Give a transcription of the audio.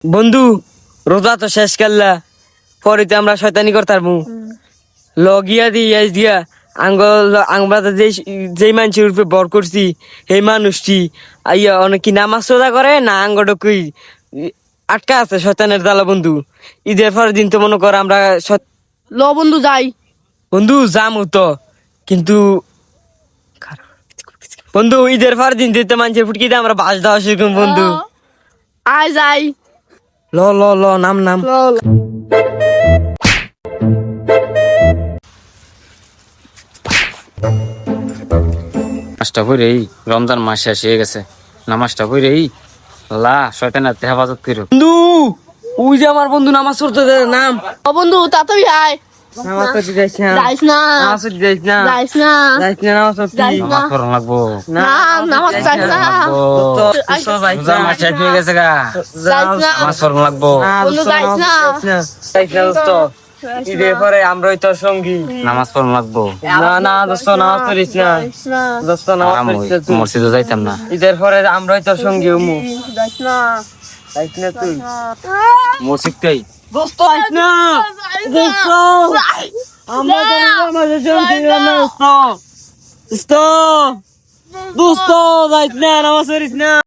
বন্ধু রোজা তো শেষ করলা, পরে তো আমরা শয়তানি করতাম লগিয়া দিয়া আমরা তো যেই মানুষের উপরে বর করছি সেই মানুষটি আইয়া অনেক কি নামাজ সোজা করে না আঙ্গটকুই আটকা আছে শয়তানের জ্বালা। বন্ধু ঈদের পরের দিন তো মনে কর আমরা ল বন্ধু যাই। বন্ধু যামু তো, কিন্তু বন্ধু ঈদের পরের দিন দিতে মানুষের ফুটকি দিয়ে আমরা বাস দেওয়া শিখুন বন্ধু। আয় যাই। ল ল ল নাম নাম ল ল। নামাজটা পড়েই রমজান মাস শেষ হয়ে গেছে, নামাজটা পড়েই লা শয়তানের হেফাজত করো। বন্ধু ওই যে আমার বন্ধু নামাজ পড়তে নাম ও বন্ধু তাড়াতাড়ি আয়। নামাজ পড়তে যাইছ না, যাইস না। নামাজ পড়তে যাইছ না, যাইস না। যাইছ না নামাজ পড়তে। যাইস না। নামাজ পড়া লাগবো, না নামাজ যাইস না। রোজা মাস শেষ হয়ে গেছে গা, যাইস না। নামাজ পড়া লাগবো, বন্ধু যাইস না। দোস্ত ঈদের পরে আমরাই তোর সঙ্গী। নামাজ পড়া লাগবো। না না দোস্ত নামাজ পড়িস না, যাইস না। দোস্ত নামাজ পড়িস না তুই। মসজিদে যাইতাম না, ঈদের পরে আমরাই তোর সঙ্গী হমু। যাইস না। যাইস না তুই মসজিদটাই দোস্ত, আইস না দোস্ত, আমরা তো আমাদের সঙ্গী না দোস্ত। দোস্ত দোস্ত যাইস না, নামাজ পড়িস না।